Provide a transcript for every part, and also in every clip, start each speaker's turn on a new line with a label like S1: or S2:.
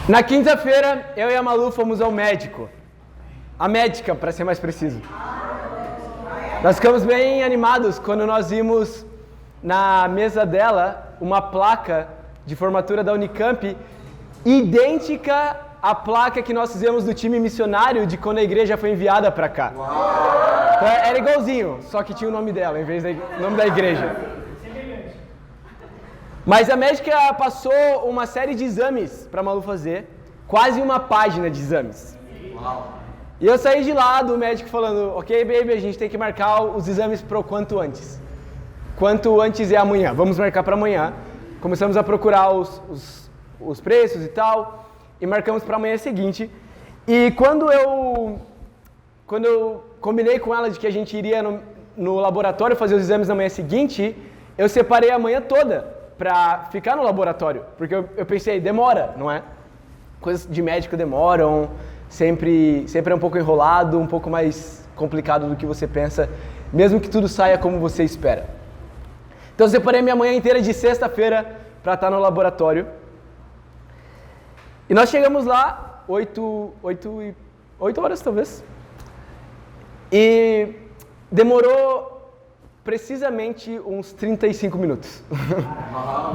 S1: Na quinta-feira, eu e a Malu fomos ao médico. A médica, para ser mais preciso. Nós ficamos bem animados quando nós vimos na mesa dela uma placa de formatura da Unicamp idêntica à placa que nós fizemos do time missionário de quando a igreja foi enviada para cá. Então, era igualzinho, só que tinha o nome dela em vez do nome da igreja. Mas a médica passou uma série de exames para a Malu fazer, quase uma página de exames. Uau. E eu saí de lá do médico falando, ok, baby, a gente tem que marcar os exames para o quanto antes. Quanto antes é amanhã, vamos marcar para amanhã. Começamos a procurar os preços e tal, e marcamos para amanhã seguinte. E quando eu combinei com ela de que a gente iria no laboratório fazer os exames na manhã seguinte, eu separei a manhã toda para ficar no laboratório, porque eu pensei, demora, não é? Coisas de médico demoram, sempre é um pouco enrolado, um pouco mais complicado do que você pensa, mesmo que tudo saia como você espera. Então eu separei minha manhã inteira de sexta-feira para estar no laboratório. E nós chegamos lá, 8 horas talvez, e demorou precisamente uns 35 minutos.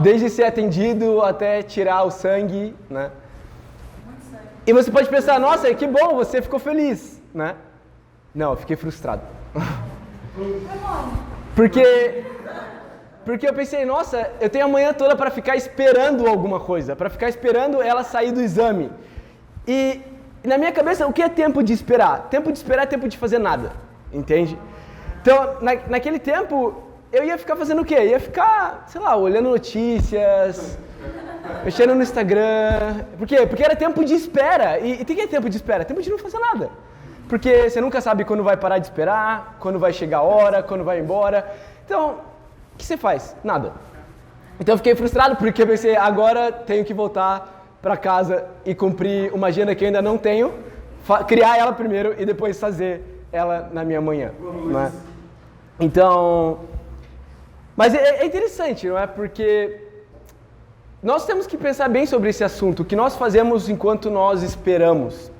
S1: Desde ser atendido até tirar o sangue, né? E você pode pensar, nossa, que bom, você ficou feliz, né? Não, eu fiquei frustrado. Porque eu pensei, nossa, eu tenho a manhã toda para ficar esperando alguma coisa, para ficar esperando ela sair do exame. E na minha cabeça, o que é tempo de esperar? Tempo de esperar é tempo de fazer nada, entende? Então, naquele tempo, eu ia ficar fazendo o quê? Ia ficar, sei lá, olhando notícias, mexendo no Instagram. Por quê? Porque era tempo de espera. E o que é tempo de espera? Tempo de não fazer nada. Porque você nunca sabe quando vai parar de esperar, quando vai chegar a hora, quando vai embora. Então, o que você faz? Nada. Então eu fiquei frustrado porque eu pensei, agora tenho que voltar para casa e cumprir uma agenda que eu ainda não tenho, criar ela primeiro e depois fazer ela na minha manhã. Não é? Então, mas é interessante, não é? Porque nós temos que pensar bem sobre esse assunto, o que nós fazemos enquanto nós esperamos.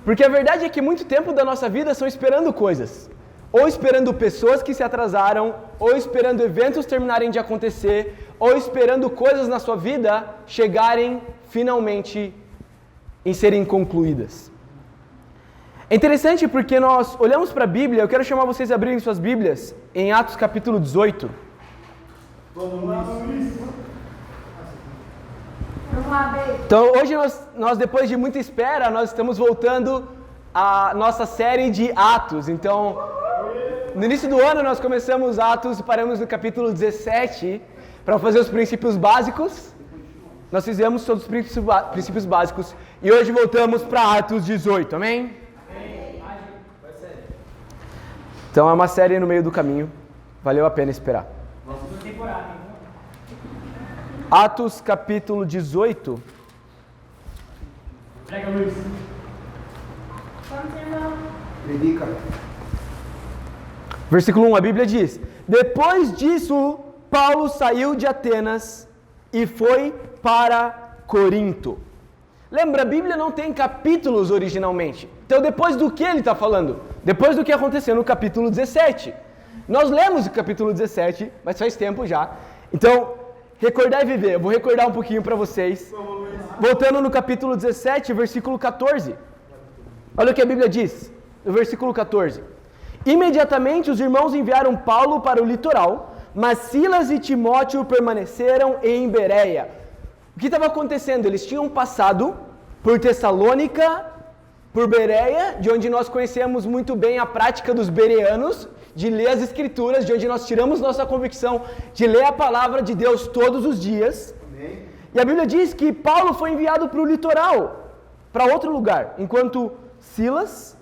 S1: Porque a verdade é que muito tempo da nossa vida são esperando coisas. Ou esperando pessoas que se atrasaram, ou esperando eventos terminarem de acontecer, ou esperando coisas na sua vida chegarem finalmente em serem concluídas. É interessante porque nós olhamos para a Bíblia, eu quero chamar vocês a abrirem suas Bíblias em Atos capítulo 18. Então hoje nós depois de muita espera, nós estamos voltando à nossa série de Atos. Então, no início do ano nós começamos Atos e paramos no capítulo 17 para fazer os princípios básicos. Nós fizemos todos os princípios básicos e hoje voltamos para Atos 18, amém? Então é uma série no meio do caminho, valeu a pena esperar. Atos capítulo 18.
S2: Prega, Luiz.
S3: Predica.
S1: Versículo 1, a Bíblia diz: depois disso, Paulo saiu de Atenas e foi para Corinto. Lembra, a Bíblia não tem capítulos originalmente. Então, depois do que ele está falando? Depois do que aconteceu no capítulo 17. Nós lemos o capítulo 17, mas faz tempo já. Então, recordar e viver. Eu vou recordar um pouquinho para vocês. Voltando no capítulo 17, versículo 14. Olha o que a Bíblia diz, no versículo 14. Imediatamente os irmãos enviaram Paulo para o litoral, mas Silas e Timóteo permaneceram em Bereia. O que estava acontecendo? Eles tinham passado por Tessalônica, por Bereia, de onde nós conhecemos muito bem a prática dos bereanos, de ler as Escrituras, de onde nós tiramos nossa convicção de ler a palavra de Deus todos os dias. Amém. E a Bíblia diz que Paulo foi enviado para o litoral, para outro lugar, enquanto Silas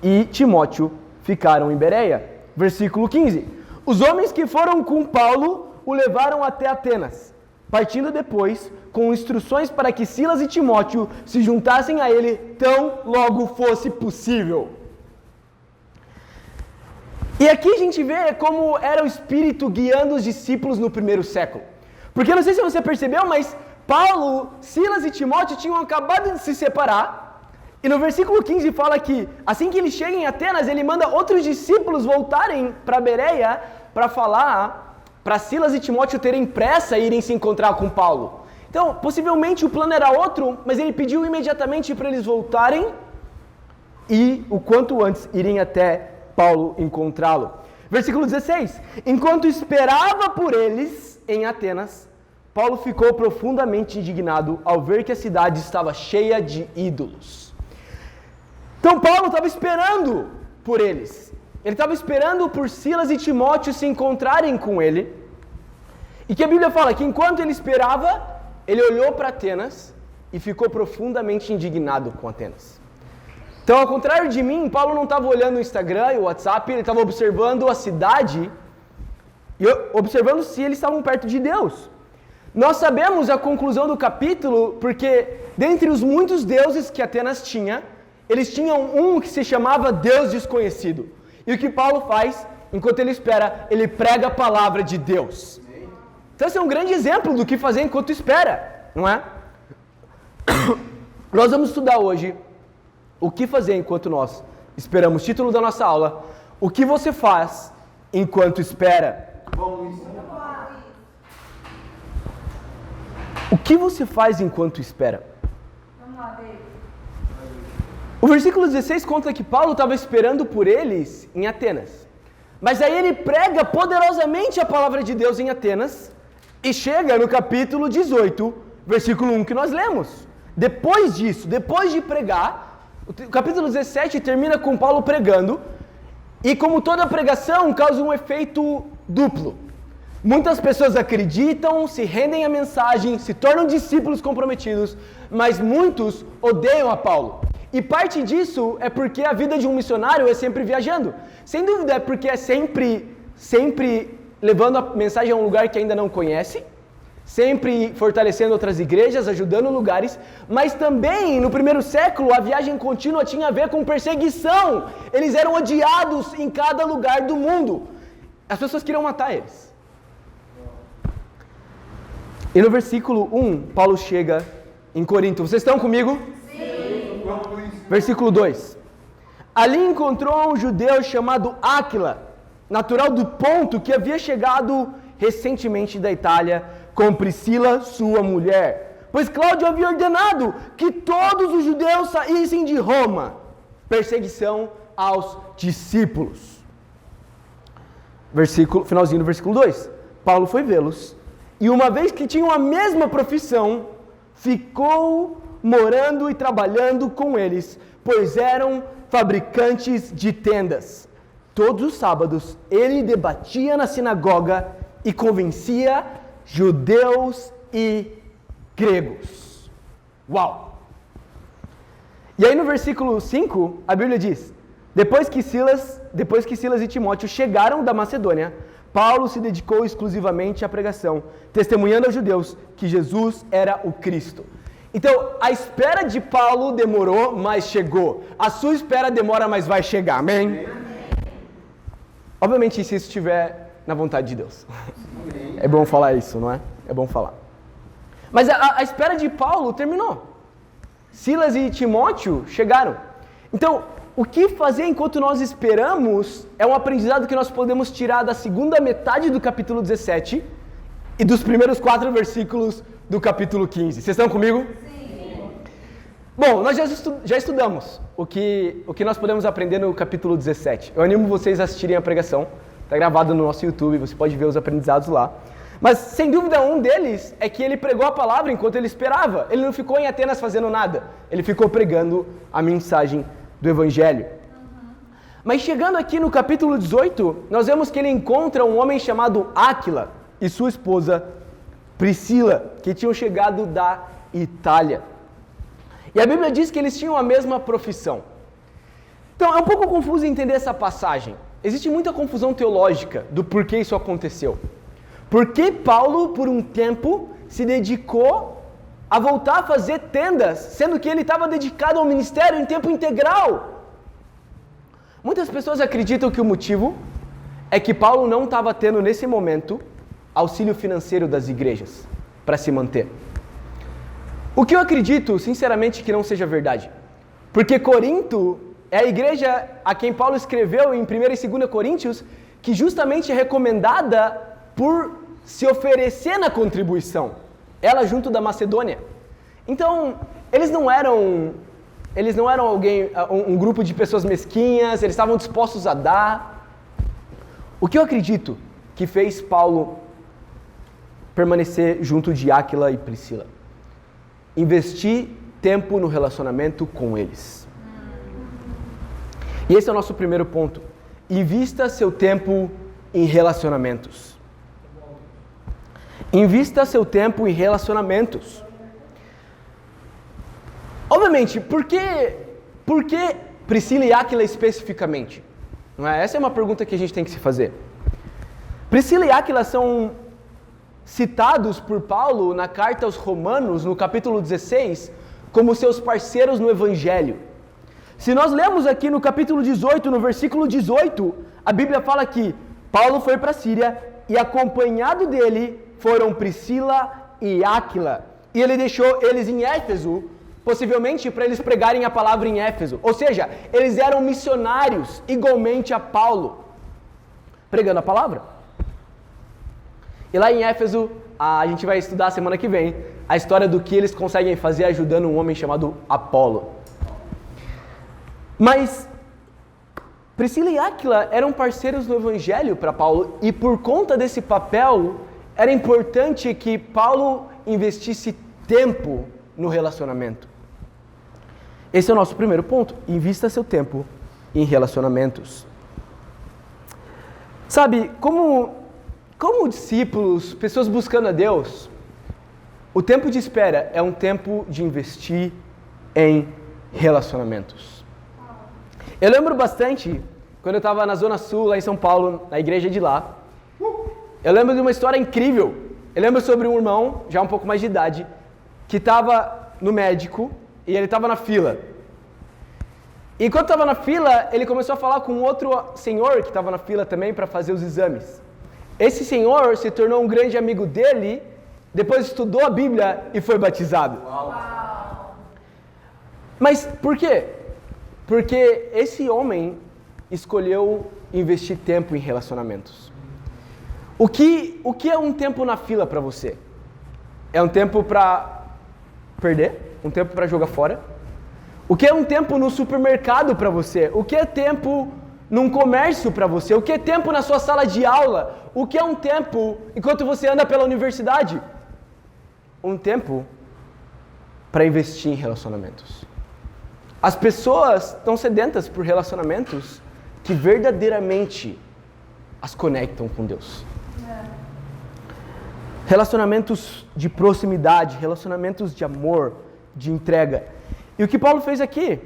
S1: e Timóteo ficaram em Bereia. Versículo 15. Os homens que foram com Paulo o levaram até Atenas, partindo depois com instruções para que Silas e Timóteo se juntassem a ele tão logo fosse possível. E aqui a gente vê como era o Espírito guiando os discípulos no primeiro século. Porque não sei se você percebeu, mas Paulo, Silas e Timóteo tinham acabado de se separar, e no versículo 15 fala que, assim que ele chega em Atenas, ele manda outros discípulos voltarem para Bereia para falar, para Silas e Timóteo terem pressa e irem se encontrar com Paulo. Então, possivelmente o plano era outro, mas ele pediu imediatamente para eles voltarem e, o quanto antes, irem até Paulo encontrá-lo. Versículo 16. Enquanto esperava por eles em Atenas, Paulo ficou profundamente indignado ao ver que a cidade estava cheia de ídolos. Então Paulo estava esperando por eles. Ele estava esperando por Silas e Timóteo se encontrarem com ele. E que a Bíblia fala que enquanto ele esperava, ele olhou para Atenas e ficou profundamente indignado com Atenas. Então, ao contrário de mim, Paulo não estava olhando o Instagram e o WhatsApp, ele estava observando a cidade e observando se eles estavam perto de Deus. Nós sabemos a conclusão do capítulo porque, dentre os muitos deuses que Atenas tinha, eles tinham um que se chamava Deus desconhecido. E o que Paulo faz, enquanto ele espera, ele prega a palavra de Deus. Então esse é um grande exemplo do que fazer enquanto espera, não é? Nós vamos estudar hoje o que fazer enquanto nós esperamos. Título da nossa aula: o que você faz enquanto espera? O que você faz enquanto espera? O versículo 16 conta que Paulo estava esperando por eles em Atenas. Mas aí ele prega poderosamente a palavra de Deus em Atenas e chega no capítulo 18, versículo 1 que nós lemos. Depois disso, depois de pregar, o capítulo 17 termina com Paulo pregando e, como toda pregação, causa um efeito duplo. Muitas pessoas acreditam, se rendem à mensagem, se tornam discípulos comprometidos, mas muitos odeiam a Paulo. E parte disso é porque a vida de um missionário é sempre viajando. Sem dúvida é porque é sempre levando a mensagem a um lugar que ainda não conhece, sempre fortalecendo outras igrejas, ajudando lugares, mas também no primeiro século a viagem contínua tinha a ver com perseguição. Eles eram odiados em cada lugar do mundo. As pessoas queriam matar eles. E no versículo 1, Paulo chega em Corinto. Vocês estão comigo? Sim. Versículo 2. Ali encontrou um judeu chamado Áquila, natural do Ponto, que havia chegado recentemente da Itália com Priscila, sua mulher. Pois Cláudio havia ordenado que todos os judeus saíssem de Roma. Perseguição aos discípulos. Finalzinho do versículo 2. Paulo foi vê-los. E uma vez que tinham a mesma profissão, ficou morando e trabalhando com eles, pois eram fabricantes de tendas. Todos os sábados, ele debatia na sinagoga e convencia judeus e gregos. Uau! E aí no versículo 5, a Bíblia diz: Depois que Silas e Timóteo chegaram da Macedônia, Paulo se dedicou exclusivamente à pregação, testemunhando aos judeus que Jesus era o Cristo. Então, a espera de Paulo demorou, mas chegou. A sua espera demora, mas vai chegar. Amém? Obviamente, se isso estiver na vontade de Deus. É bom falar isso, não é? É bom falar. Mas a espera de Paulo terminou. Silas e Timóteo chegaram. Então, o que fazer enquanto nós esperamos é um aprendizado que nós podemos tirar da segunda metade do capítulo 17 e dos primeiros 4 versículos do capítulo 15. Vocês estão comigo? Sim. Bom, nós já estudamos o que nós podemos aprender no capítulo 17. Eu animo vocês a assistirem a pregação. Está gravado no nosso YouTube, você pode ver os aprendizados lá. Mas, sem dúvida, um deles é que ele pregou a palavra enquanto ele esperava. Ele não ficou em Atenas fazendo nada. Ele ficou pregando a mensagem do Evangelho. Mas chegando aqui no capítulo 18, nós vemos que ele encontra um homem chamado Áquila e sua esposa Priscila, que tinham chegado da Itália. E a Bíblia diz que eles tinham a mesma profissão. Então é um pouco confuso entender essa passagem. Existe muita confusão teológica do porquê isso aconteceu. Por que Paulo, por um tempo, se dedicou a voltar a fazer tendas, sendo que ele estava dedicado ao ministério em tempo integral? Muitas pessoas acreditam que o motivo é que Paulo não estava tendo, nesse momento, auxílio financeiro das igrejas para se manter. O que eu acredito, sinceramente, que não seja verdade. Porque Corinto é a igreja a quem Paulo escreveu em 1 e 2 Coríntios, que justamente é recomendada por se oferecer na contribuição. Ela junto da Macedônia. Então, eles não eram um grupo de pessoas mesquinhas, eles estavam dispostos a dar. O que eu acredito que fez Paulo permanecer junto de Áquila e Priscila? Investir tempo no relacionamento com eles. E esse é o nosso primeiro ponto. Invista seu tempo em relacionamentos. Invista seu tempo em relacionamentos. Obviamente, por que Priscila e Áquila especificamente? Não é? Essa é uma pergunta que a gente tem que se fazer. Priscila e Áquila são citados por Paulo na carta aos Romanos, no capítulo 16, como seus parceiros no Evangelho. Se nós lemos aqui no capítulo 18, no versículo 18, a Bíblia fala que Paulo foi para a Síria e acompanhado dele foram Priscila e Áquila. E ele deixou eles em Éfeso, possivelmente para eles pregarem a palavra em Éfeso. Ou seja, eles eram missionários igualmente a Paulo, pregando a palavra. E lá em Éfeso, a gente vai estudar semana que vem a história do que eles conseguem fazer ajudando um homem chamado Apolo. Mas Priscila e Áquila eram parceiros no Evangelho para Paulo, e por conta desse papel, era importante que Paulo investisse tempo no relacionamento. Esse é o nosso primeiro ponto. Invista seu tempo em relacionamentos. Sabe, como discípulos, pessoas buscando a Deus, o tempo de espera é um tempo de investir em relacionamentos. Eu lembro bastante, quando eu estava na Zona Sul, lá em São Paulo, na igreja de lá, eu lembro de uma história incrível. Eu lembro sobre um irmão, já um pouco mais de idade, que estava no médico e ele estava na fila. E enquanto estava na fila, ele começou a falar com outro senhor que estava na fila também para fazer os exames. Esse senhor se tornou um grande amigo dele, depois estudou a Bíblia e foi batizado. Uau. Mas por quê? Porque esse homem escolheu investir tempo em relacionamentos. O que é um tempo na fila para você? É um tempo para perder? Um tempo para jogar fora? O que é um tempo no supermercado para você? O que é tempo num comércio para você? O que é tempo na sua sala de aula? O que é um tempo enquanto você anda pela universidade? Um tempo para investir em relacionamentos. As pessoas estão sedentas por relacionamentos que verdadeiramente as conectam com Deus. Relacionamentos de proximidade, relacionamentos de amor, de entrega. E o que Paulo fez aqui?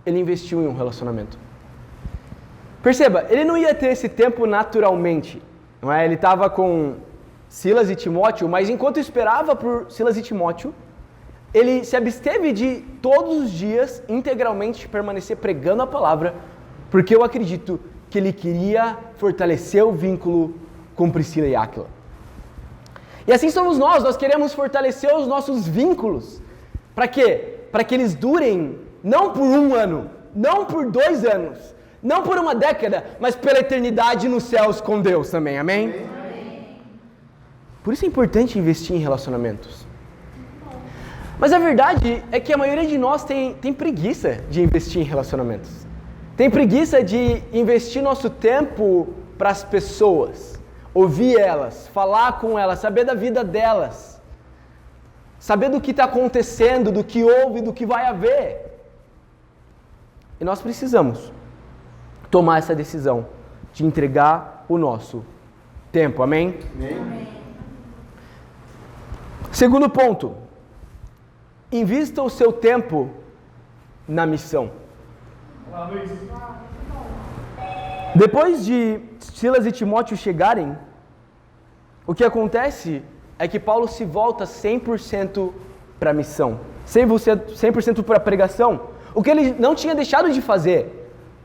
S1: Ele investiu em um relacionamento. Perceba, ele não ia ter esse tempo naturalmente, não é? Ele estava com Silas e Timóteo, mas enquanto esperava por Silas e Timóteo, ele se absteve de todos os dias integralmente permanecer pregando a palavra, porque eu acredito que ele queria fortalecer o vínculo com Priscila e Áquila. E assim somos nós queremos fortalecer os nossos vínculos. Para quê? Para que eles durem não por 1 ano, não por 2 anos, não por 1 década, mas pela eternidade nos céus com Deus também, amém? Amém. Por isso é importante investir em relacionamentos. Mas a verdade é que a maioria de nós tem preguiça de investir em relacionamentos. Tem preguiça de investir nosso tempo para as pessoas, ouvir elas, falar com elas, saber da vida delas, saber do que está acontecendo, do que houve, do que vai haver. E nós precisamos tomar essa decisão de entregar o nosso tempo, amém? Amém. Segundo ponto, invista o seu tempo na missão. Depois de Silas e Timóteo chegarem, o que acontece é que Paulo se volta 100% para a missão, 100% para a pregação, o que ele não tinha deixado de fazer,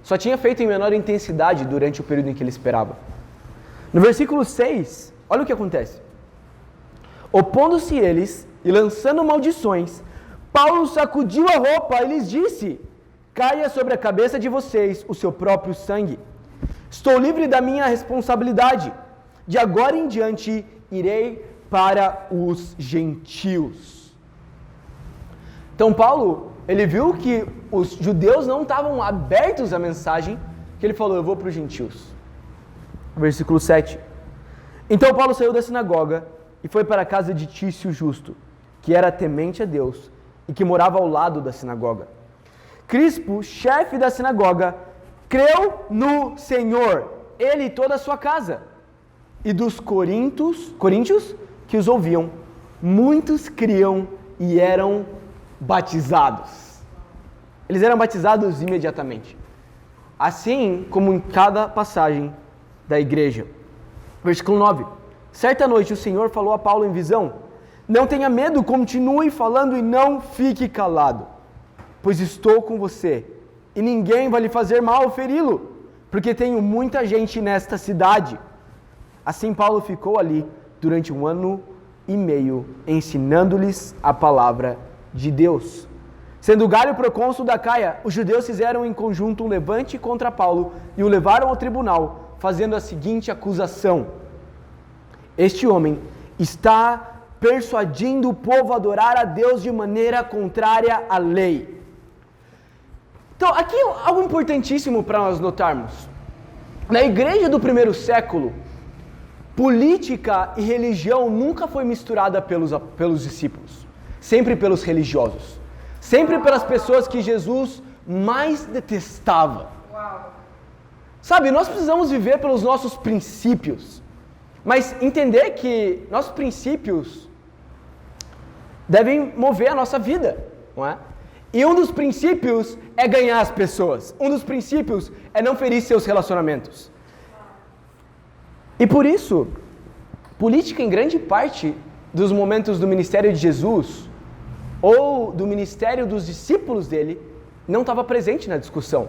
S1: só tinha feito em menor intensidade durante o período em que ele esperava. No versículo 6, olha o que acontece. Opondo-se eles, e lançando maldições, Paulo sacudiu a roupa e lhes disse: caia sobre a cabeça de vocês o seu próprio sangue. Estou livre da minha responsabilidade. De agora em diante irei para os gentios. Então Paulo, ele viu que os judeus não estavam abertos à mensagem, que ele falou: eu vou para os gentios. Versículo 7. Então Paulo saiu da sinagoga e foi para a casa de Tício Justo, que era temente a Deus e que morava ao lado da sinagoga. Crispo, chefe da sinagoga, creu no Senhor, ele e toda a sua casa. E dos coríntios que os ouviam, muitos criam e eram batizados. Eles eram batizados imediatamente. Assim como em cada passagem da igreja. Versículo 9. Certa noite o Senhor falou a Paulo em visão: não tenha medo, continue falando e não fique calado, pois estou com você, e ninguém vai lhe fazer mal ou feri-lo, porque tenho muita gente nesta cidade. Assim Paulo ficou ali durante 1 ano e meio, ensinando-lhes a palavra de Deus. Sendo Galho procônsul da Caia, os judeus fizeram em conjunto um levante contra Paulo e o levaram ao tribunal, fazendo a seguinte acusação: este homem está persuadindo o povo a adorar a Deus de maneira contrária à lei. Então, aqui algo importantíssimo para nós notarmos. Na igreja do primeiro século, política e religião nunca foi misturada pelos discípulos, sempre pelos religiosos, sempre pelas pessoas que Jesus mais detestava. Sabe, nós precisamos viver pelos nossos princípios, mas entender que nossos princípios devem mover a nossa vida, não é? E um dos princípios é ganhar as pessoas. Um dos princípios é não ferir seus relacionamentos. E por isso, política em grande parte dos momentos do ministério de Jesus ou do ministério dos discípulos dele não estava presente na discussão.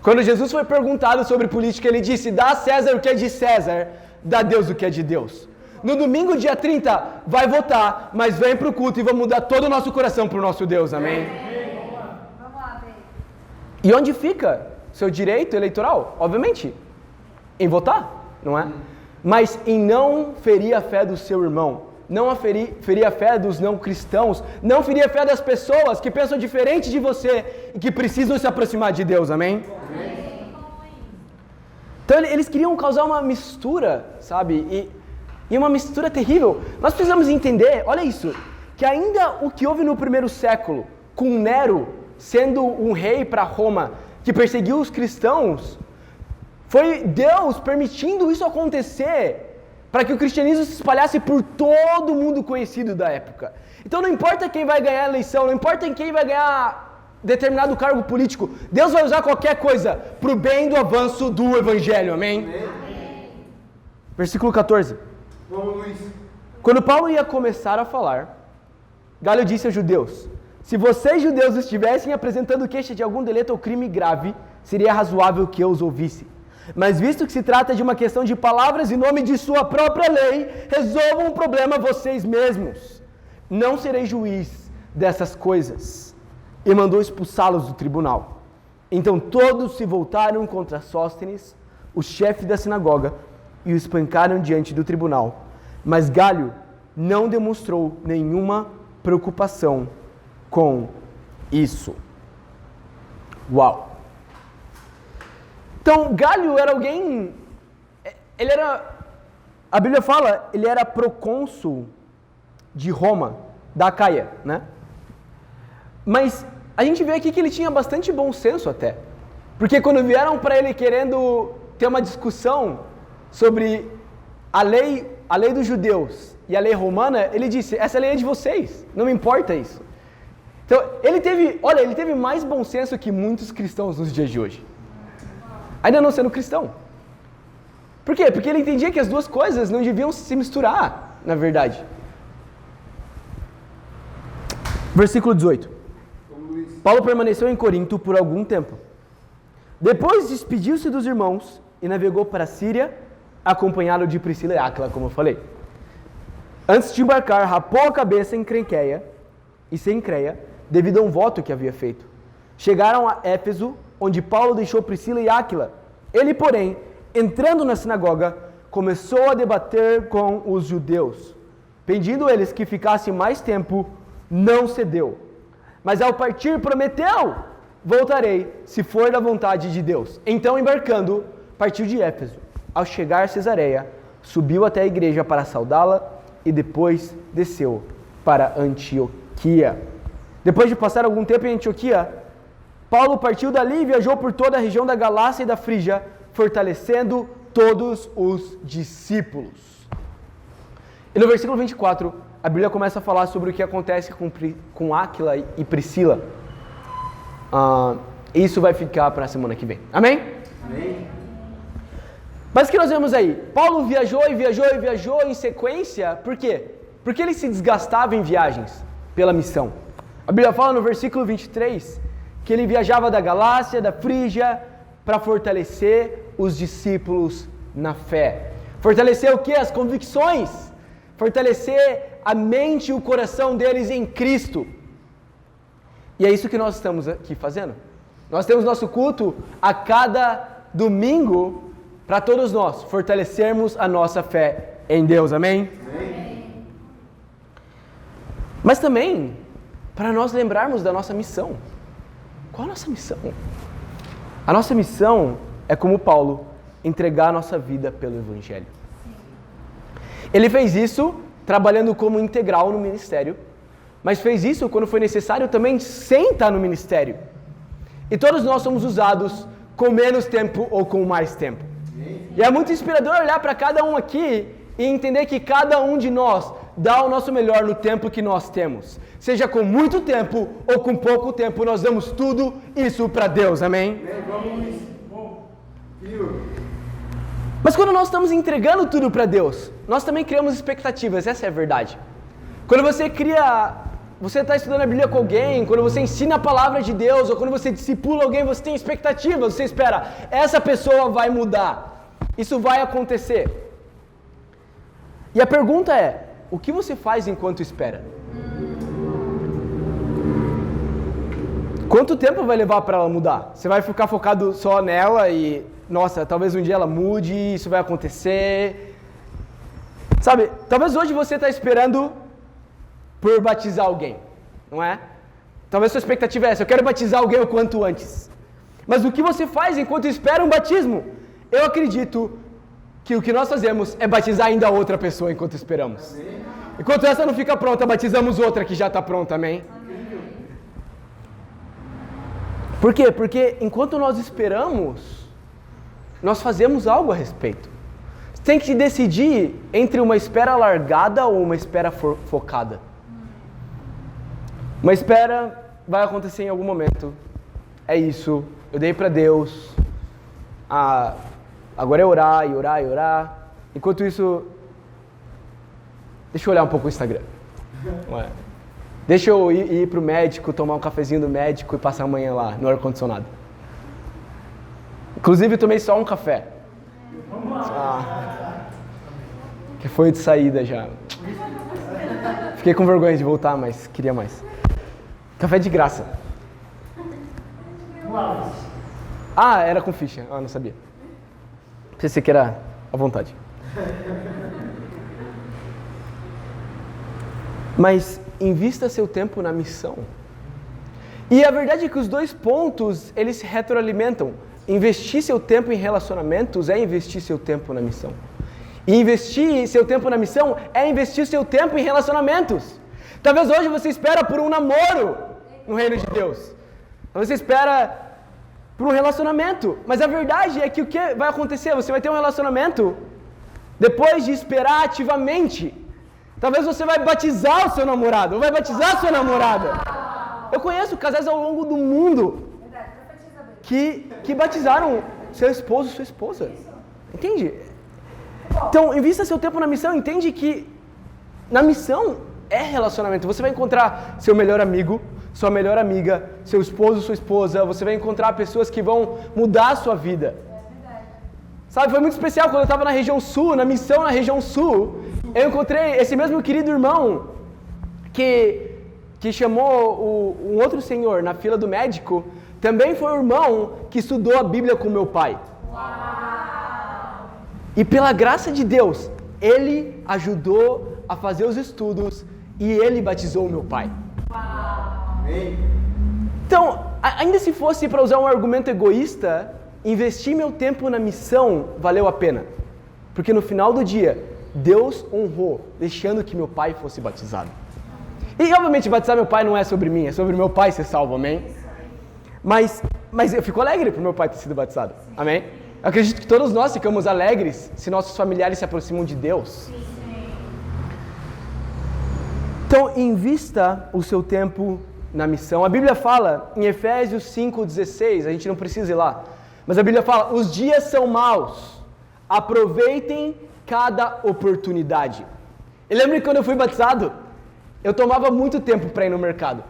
S1: Quando Jesus foi perguntado sobre política, ele disse: dá a César o que é de César, dá a Deus o que é de Deus. No domingo, dia 30, vai votar, mas vem para o culto e vamos mudar todo o nosso coração para o nosso Deus, amém?
S2: Vamos lá, bem.
S1: E onde fica seu direito eleitoral? Obviamente, em votar, não é? Mas em não ferir a fé do seu irmão, não ferir a fé dos não cristãos, não ferir a fé das pessoas que pensam diferente de você e que precisam se aproximar de Deus, amém? Então eles queriam causar uma mistura, sabe? E uma mistura terrível. Nós precisamos entender, olha isso, que ainda o que houve no primeiro século, com Nero sendo um rei para Roma, que perseguiu os cristãos, foi Deus permitindo isso acontecer, para que o cristianismo se espalhasse por todo o mundo conhecido da época. Então não importa quem vai ganhar a eleição, não importa quem vai ganhar determinado cargo político, Deus vai usar qualquer coisa para o bem do avanço do evangelho, amém? Amém. Versículo 14.
S3: Vamos, Luiz.
S1: Quando Paulo ia começar a falar, Galho disse aos judeus: se vocês judeus estivessem apresentando queixa de algum delito ou crime grave, seria razoável que eu os ouvisse. Mas visto que se trata de uma questão de palavras em nome de sua própria lei, resolvam o problema vocês mesmos. Não serei juiz dessas coisas. E mandou expulsá-los do tribunal. Então todos se voltaram contra Sóstenes, o chefe da sinagoga, e o espancaram diante do tribunal. Mas Galho não demonstrou nenhuma preocupação com isso. Uau! Então, Galho era alguém, a Bíblia fala, ele era procônsul de Roma, da Caia, né? Mas a gente vê aqui que ele tinha bastante bom senso até, porque quando vieram para ele querendo ter uma discussão sobre a lei dos judeus e a lei romana, ele disse: essa lei é de vocês, não me importa isso. Então, ele teve mais bom senso que muitos cristãos nos dias de hoje. Ainda não sendo cristão. Por quê? Porque ele entendia que as duas coisas não deviam se misturar, na verdade. Versículo 18. Paulo permaneceu em Corinto por algum tempo. Depois despediu-se dos irmãos e navegou para a Síria, acompanhado de Priscila e Áquila, como eu falei. Antes de embarcar, rapou a cabeça em Cencreia e Cencreia, devido a um voto que havia feito. Chegaram a Éfeso, onde Paulo deixou Priscila e Áquila. Ele, porém, entrando na sinagoga, começou a debater com os judeus. Pedindo eles que ficassem mais tempo, não cedeu. Mas ao partir prometeu: voltarei, se for da vontade de Deus. Então, embarcando, partiu de Éfeso. Ao chegar a Cesareia, subiu até a igreja para saudá-la e depois desceu para Antioquia. Depois de passar algum tempo em Antioquia, Paulo partiu dali e viajou por toda a região da Galácia e da Frígia, fortalecendo todos os discípulos. E no versículo 24, a Bíblia começa a falar sobre o que acontece com Áquila e Priscila. Isso vai ficar para a semana que vem. Amém? Amém. Mas o que nós vemos aí? Paulo viajou e viajou e viajou em sequência. Por quê? Porque ele se desgastava em viagens pela missão. A Bíblia fala no versículo 23 que ele viajava da Galácia, da Frígia, para fortalecer os discípulos na fé. Fortalecer o quê? As convicções. Fortalecer a mente e o coração deles em Cristo. E é isso que nós estamos aqui fazendo. Nós temos nosso culto a cada domingo para todos nós fortalecermos a nossa fé em Deus. Amém? Amém. Mas também para nós lembrarmos da nossa missão. Qual a nossa missão? A nossa missão é, como Paulo, entregar a nossa vida pelo Evangelho. Ele fez isso trabalhando como integral no ministério, mas fez isso quando foi necessário também sem estar no ministério. E todos nós somos usados com menos tempo ou com mais tempo. E é muito inspirador olhar para cada um aqui e entender que cada um de nós dá o nosso melhor no tempo que nós temos. Seja com muito tempo ou com pouco tempo, nós damos tudo isso para Deus, amém? Mas quando nós estamos entregando tudo para Deus, nós também criamos expectativas, essa é a verdade. Quando você está estudando a Bíblia com alguém, quando você ensina a palavra de Deus, ou quando você discipula alguém, você tem expectativas, você espera, essa pessoa vai mudar, isso vai acontecer. E a pergunta é, o que você faz enquanto espera? Quanto tempo vai levar para ela mudar? Você vai ficar focado só nela e, nossa, talvez um dia ela mude, isso vai acontecer. Sabe, talvez hoje você está esperando por batizar alguém, não é? Talvez sua expectativa é essa, eu quero batizar alguém o quanto antes. Mas o que você faz enquanto espera um batismo? Eu acredito que o que nós fazemos é batizar ainda outra pessoa enquanto esperamos. Amém. Enquanto essa não fica pronta, batizamos outra que já está pronta, amém? Por quê? Porque enquanto nós esperamos, nós fazemos algo a respeito. Você tem que decidir entre uma espera largada ou uma espera focada. Uma espera vai acontecer em algum momento. É isso. Eu dei para Deus. Agora é orar e orar e orar. Enquanto isso, deixa eu olhar um pouco o Instagram. Deixa eu ir para o médico, tomar um cafezinho do médico e passar amanhã lá, no ar-condicionado. Inclusive, eu tomei só um café. Que foi de saída já. Fiquei com vergonha de voltar, mas queria mais. Café de graça. Era com ficha. Não sabia. Pensei que era à vontade. Mas invista seu tempo na missão. E a verdade é que os dois pontos, eles se retroalimentam. Investir seu tempo em relacionamentos é investir seu tempo na missão. E investir seu tempo na missão é investir seu tempo em relacionamentos. Talvez hoje você espera por um namoro no reino de Deus. Talvez você espera por um relacionamento. Mas a verdade é que o que vai acontecer? Você vai ter um relacionamento depois de esperar ativamente. Talvez você vai batizar o seu namorado, ou vai batizar a sua namorada. Eu conheço casais ao longo do mundo que batizaram seu esposo, sua esposa. Entende? Então, invista seu tempo na missão. Entende que na missão é relacionamento. Você vai encontrar seu melhor amigo, sua melhor amiga, seu esposo, sua esposa. Você vai encontrar pessoas que vão mudar a sua vida. Sabe, foi muito especial quando eu estava na região sul, na missão na região sul. eu encontrei esse mesmo querido irmão que chamou um outro senhor na fila do médico, também foi o irmão que estudou a Bíblia com meu pai. Uau! E pela graça de Deus, ele ajudou a fazer os estudos e ele batizou o meu pai. Uau! Então, ainda se fosse para usar um argumento egoísta, investir meu tempo na missão valeu a pena. Porque no final do dia, Deus honrou, deixando que meu pai fosse batizado. E obviamente batizar meu pai não é sobre mim, é sobre meu pai ser salvo, amém? Mas eu fico alegre por meu pai ter sido batizado, amém? Eu acredito que todos nós ficamos alegres se nossos familiares se aproximam de Deus. Então, invista o seu tempo na missão. A Bíblia fala em Efésios 5,16, a gente não precisa ir lá, mas a Bíblia fala, os dias são maus, aproveitem cada oportunidade. Eu lembro que quando eu fui batizado, eu tomava muito tempo para ir no mercado.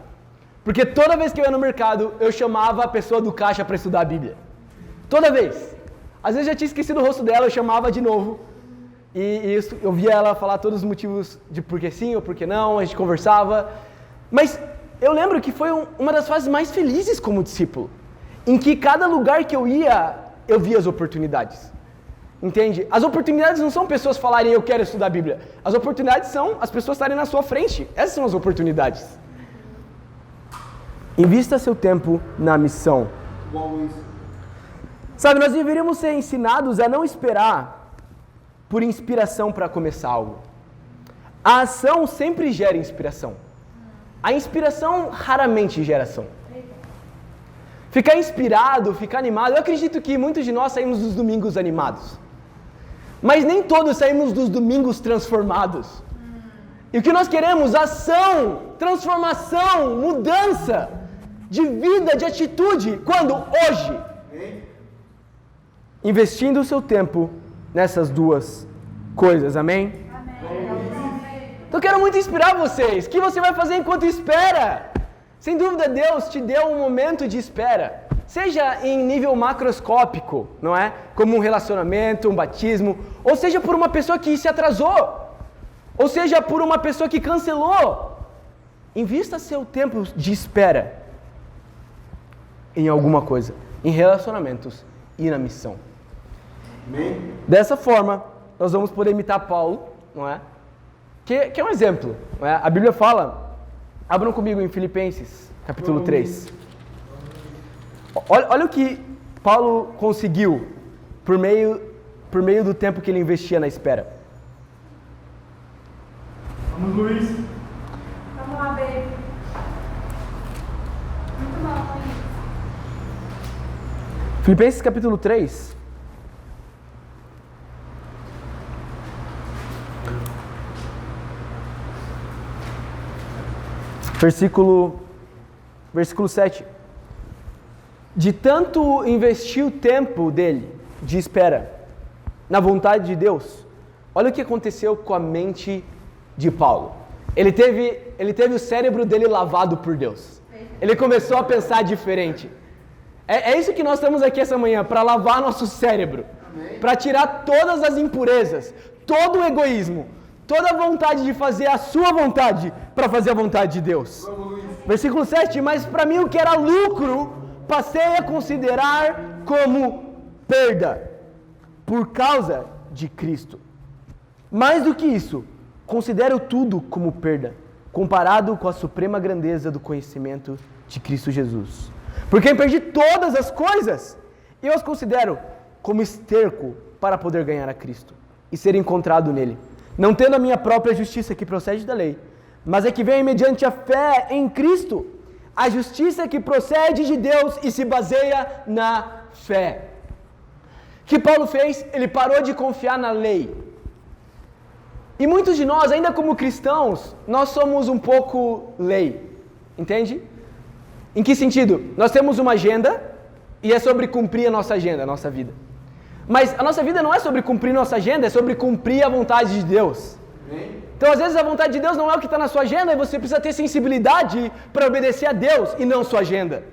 S1: Porque toda vez que eu ia no mercado, eu chamava a pessoa do caixa para estudar a Bíblia. Toda vez. Às vezes eu já tinha esquecido o rosto dela, eu chamava de novo. E eu via ela falar todos os motivos de por que sim ou por que não, a gente conversava. Mas eu lembro que foi uma das fases mais felizes como discípulo. Em que cada lugar que eu ia, eu via as oportunidades. Entende? As oportunidades não são pessoas falarem eu quero estudar a Bíblia. As oportunidades são as pessoas estarem na sua frente. Essas são as oportunidades. Invista seu tempo na missão. Sabe, nós deveríamos ser ensinados a não esperar por inspiração para começar algo. A ação sempre gera inspiração. A inspiração raramente gera ação. Ficar inspirado, ficar animado. Eu acredito que muitos de nós saímos dos domingos animados. Mas nem todos saímos dos domingos transformados. E o que nós queremos? Ação, transformação, mudança de vida, de atitude. Quando? Hoje. Investindo o seu tempo nessas duas coisas. Amém? Então eu quero muito inspirar vocês. O que você vai fazer enquanto espera? Sem dúvida, Deus te deu um momento de espera. Seja em nível macroscópico, não é? Como um relacionamento, um batismo, ou seja por uma pessoa que se atrasou, ou seja por uma pessoa que cancelou. Invista seu tempo de espera em alguma coisa, em relacionamentos e na missão. Amém? Dessa forma, nós vamos poder imitar Paulo, não é? Que é um exemplo, não é? A Bíblia fala, abram comigo em Filipenses, capítulo 3. Olha o que Paulo conseguiu por meio do tempo que ele investia na espera.
S3: Vamos, Luiz.
S2: Vamos lá, baby. Muito bom, Luiz.
S1: Filipenses capítulo 3. Versículo 7. De tanto investir o tempo dele de espera na vontade de Deus, olha o que aconteceu com a mente de Paulo. Ele teve o cérebro dele lavado por Deus. Ele começou a pensar diferente. É isso que nós estamos aqui essa manhã, para lavar nosso cérebro, para tirar todas as impurezas, todo o egoísmo, toda a vontade de fazer a sua vontade, para fazer a vontade de Deus. Versículo 7, mas para mim o que era lucro, passei a considerar como perda, por causa de Cristo. Mais do que isso, considero tudo como perda, comparado com a suprema grandeza do conhecimento de Cristo Jesus. Porque eu perdi todas as coisas, e eu as considero como esterco para poder ganhar a Cristo e ser encontrado nele, não tendo a minha própria justiça que procede da lei, mas é que vem mediante a fé em Cristo, a justiça que procede de Deus e se baseia na fé. O que Paulo fez? Ele parou de confiar na lei. E muitos de nós, ainda como cristãos, nós somos um pouco lei. Entende? Em que sentido? Nós temos uma agenda e é sobre cumprir a nossa agenda, a nossa vida. Mas a nossa vida não é sobre cumprir nossa agenda, é sobre cumprir a vontade de Deus. Então, às vezes, a vontade de Deus não é o que está na sua agenda e você precisa ter sensibilidade para obedecer a Deus e não sua agenda.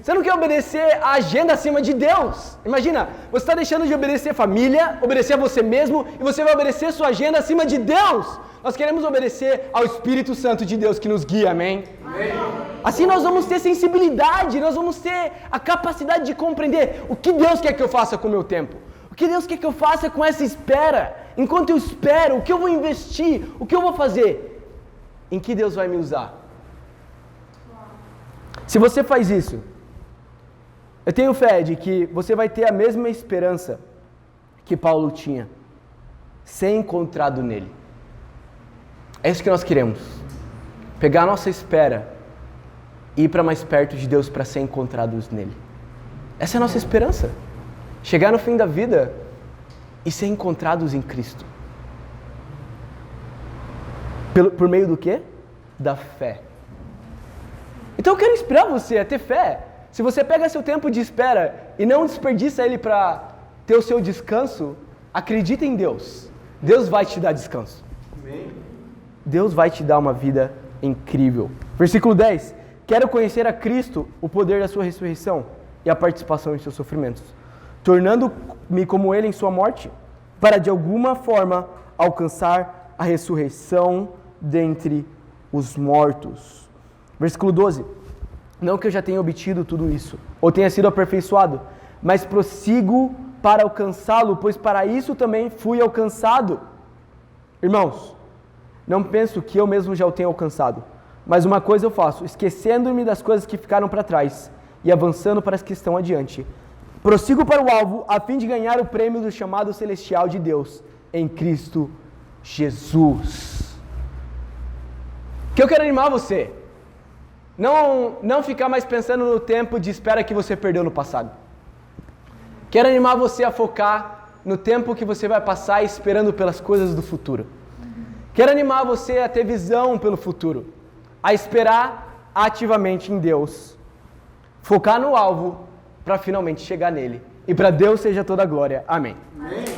S1: Você não quer obedecer a agenda acima de Deus. Imagina, você está deixando de obedecer a família, obedecer a você mesmo, e você vai obedecer sua agenda acima de Deus. Nós queremos obedecer ao Espírito Santo de Deus que nos guia, amém? Assim nós vamos ter sensibilidade, nós vamos ter a capacidade de compreender o que Deus quer que eu faça com o meu tempo. O que Deus quer que eu faça com essa espera? Enquanto eu espero, o que eu vou investir? O que eu vou fazer? Em que Deus vai me usar? Se você faz isso, eu tenho fé de que você vai ter a mesma esperança que Paulo tinha, ser encontrado nele. É isso que nós queremos. Pegar a nossa espera e ir para mais perto de Deus para ser encontrados nele. Essa é a nossa esperança. Chegar no fim da vida e ser encontrados em Cristo. Por meio do quê? Da fé. Então eu quero inspirar você a ter fé. Se você pega seu tempo de espera e não desperdiça ele para ter o seu descanso, acredita em Deus. Deus vai te dar descanso. Amém. Deus vai te dar uma vida incrível. Versículo 10. Quero conhecer a Cristo, o poder da sua ressurreição e a participação em seus sofrimentos, tornando-me como ele em sua morte, para de alguma forma alcançar a ressurreição dentre os mortos. Versículo 12. Não que eu já tenha obtido tudo isso, ou tenha sido aperfeiçoado, mas prossigo para alcançá-lo, pois para isso também fui alcançado. Irmãos, não penso que eu mesmo já o tenha alcançado, mas uma coisa eu faço, esquecendo-me das coisas que ficaram para trás e avançando para as que estão adiante. Prossigo para o alvo, a fim de ganhar o prêmio do chamado celestial de Deus, em Cristo Jesus. Que eu quero animar você. Não ficar mais pensando no tempo de espera que você perdeu no passado. Quero animar você a focar no tempo que você vai passar esperando pelas coisas do futuro. Quero animar você a ter visão pelo futuro, a esperar ativamente em Deus, focar no alvo para finalmente chegar nele. E para Deus seja toda a glória. Amém. Amém.